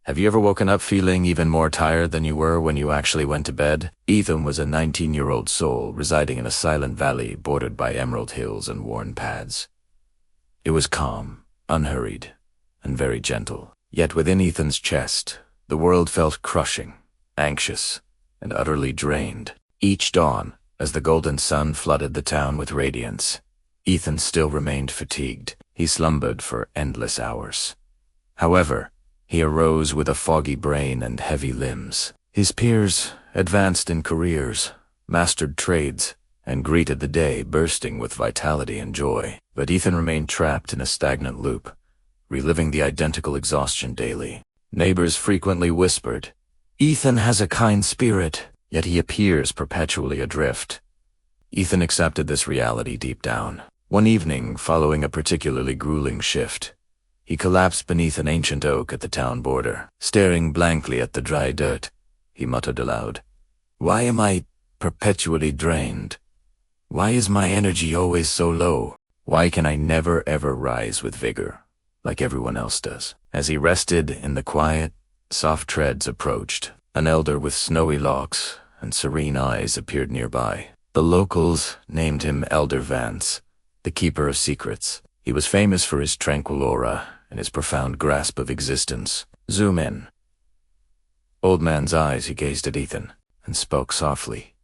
Have you ever woken up feeling even more tired than you were when you actually went to bed? Ethan was a 19-year-old soul residing in a silent valley bordered by emerald hills and worn paths. It was calm, unhurried, and very gentle. Yet within Ethan's chest, the world felt crushing, anxious, and utterly drained. Each dawn, as the golden sun flooded the town with radiance, Ethan still remained fatigued. He slumbered for endless hours. However, he arose with a foggy brain and heavy limbs. His peers advanced in careers, mastered trades, and greeted the day bursting with vitality and joy. But Ethan remained trapped in a stagnant loop, reliving the identical exhaustion daily. Neighbors frequently whispered, "Ethan has a kind spirit, yet he appears perpetually adrift." Ethan accepted this reality deep down. One evening, following a particularly grueling shift, he collapsed beneath an ancient oak at the town border. Staring blankly at the dry dirt, he muttered aloud, "Why am I perpetually drained? Why is my energy always so low? Why can I never ever rise with vigor, like everyone else does?" As he rested in the quiet, soft treads approached. An elder with snowy locks and serene eyes appeared nearby. The locals named him Elder Vance, the keeper of secrets. He was famous for his tranquil aura and his profound grasp of existence. "Zoom in." Old man's eyes, he gazed at Ethan and spoke softly.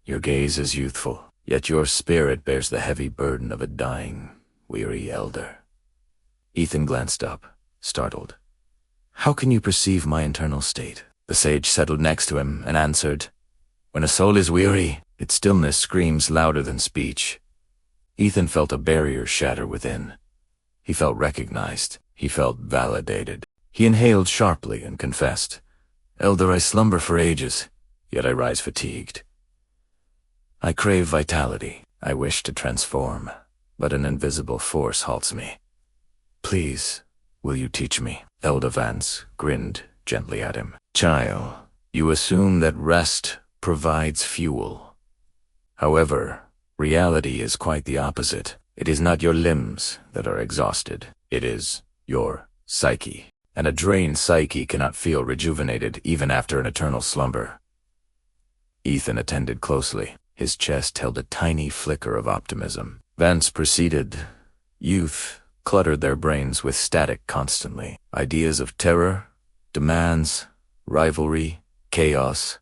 "Your gaze is youthful, yet your spirit bears the heavy burden of a dying, weary elder." Ethan glanced up, startled. "How can you perceive my internal state?" The sage settled next to him and answered, "When a soul is weary, its stillness screams louder than speech." Ethan felt a barrier shatter within. He felt recognized. He felt validated. He inhaled sharply and confessed, "Elder, I slumber for ages, yet I rise fatigued. I crave vitality. I wish to transform, but an invisible force halts me. Please, will you teach me?" Elder Vance grinned gently at him. "Child, you assume that rest provides fuel. However, reality is quite the opposite. It is not your limbs that are exhausted. It is your psyche. And a drained psyche cannot feel rejuvenated even after an eternal slumber." Ethan attended closely. His chest held a tiny flicker of optimism. Vance proceeded. Youth cluttered their brains with static constantly. Ideas of terror, demands, rivalry, chaos,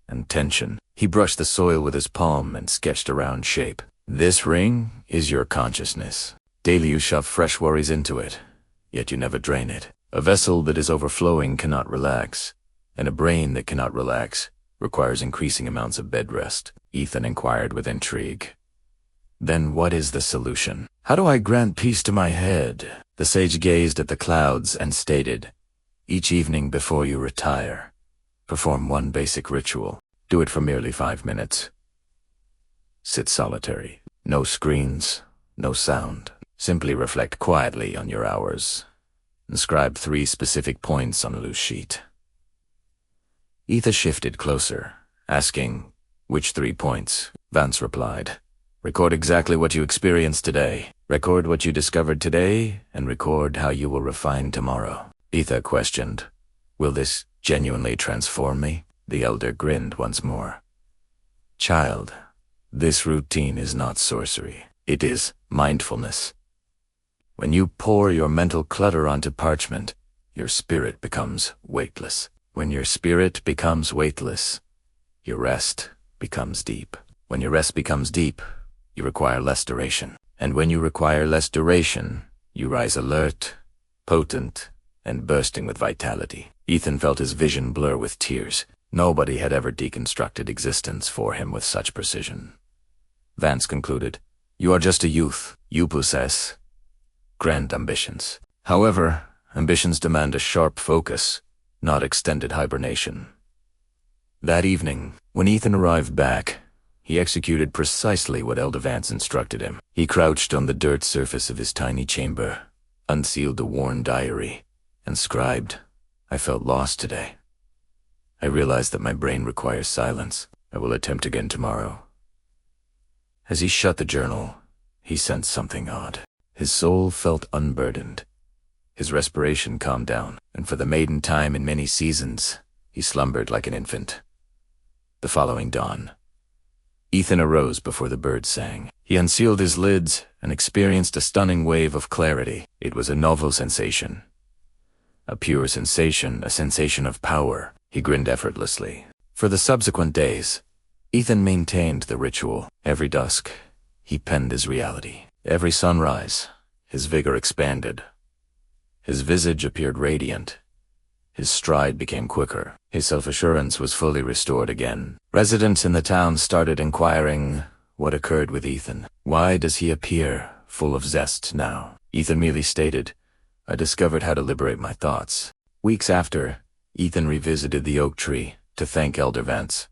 and tension. He brushed the soil with his palm and sketched a round shape. "This ring is your consciousness. Daily you shove fresh worries into it, yet you never drain it. A vessel that is overflowing cannot relax, and a brain that cannot relax requires increasing amounts of bed rest." Ethan inquired with intrigue. "Then what is the solution? How do I grant peace to my head?" The sage gazed at the clouds and stated, "Each evening before you retire, perform one basic ritual. Do it for merely 5 minutes. Sit solitary. No screens, no sound. Simply reflect quietly on your hours. Inscribe 3 specific points on a loose sheet." Ethan shifted closer, asking, "Which 3 points?" Vance replied, "Record exactly what you experienced today. Record what you discovered today, and record how you will refine tomorrow." Ethan questioned, "Will this genuinely transform me?" The elder grinned once more. "Child, this routine is not sorcery. It is mindfulness. When you pour your mental clutter onto parchment, your spirit becomes weightless. When your spirit becomes weightless, your rest becomes deep. When your rest becomes deep, you require less duration. And when you require less duration, you rise alert, potent, and bursting with vitality." Ethan felt his vision blur with tears. Nobody had ever deconstructed existence for him with such precision. Vance concluded, "You are just a youth. You possess grand ambitions. However, ambitions demand a sharp focus, not extended hibernation." That evening, when Ethan arrived back, he executed precisely what Elder Vance instructed him. He crouched on the dirt surface of his tiny chamber, unsealed the worn diary, and scribed, "I felt lost today. I realized that my brain requires silence. I will attempt again tomorrow." As he shut the journal, he sensed something odd. His soul felt unburdened. His respiration calmed down, and for the maiden time in many seasons, he slumbered like an infant. The following dawn, Ethan arose before the birds sang. He unsealed his lids and experienced a stunning wave of clarity. It was a novel sensation. A pure sensation, a sensation of power. He grinned effortlessly. For the subsequent days, Ethan maintained the ritual. Every dusk, he penned his reality. Every sunrise, his vigor expanded. His visage appeared radiant. His stride became quicker. His self-assurance was fully restored again. Residents in the town started inquiring what occurred with Ethan. Why does he appear full of zest now? Ethan merely stated, "I discovered how to liberate my thoughts." Weeks after, Ethan revisited the oak tree to thank Elder Vance.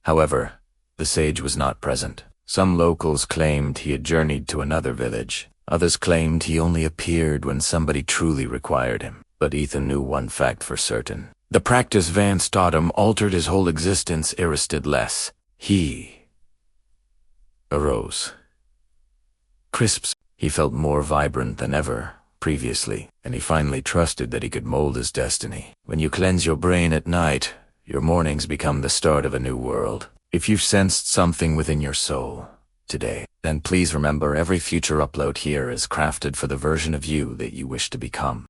However, the sage was not present. Some locals claimed he had journeyed to another village. Others claimed he only appeared when somebody truly required him. But Ethan knew one fact for certain. The practice Vance taught him altered his whole existence less. He arose. Crisps. He felt more vibrant than ever previously, and he finally trusted that he could mold his destiny. When you cleanse your brain at night, your mornings become the start of a new world. If you've sensed something within your soul today, then please remember every future upload here is crafted for the version of you that you wish to become.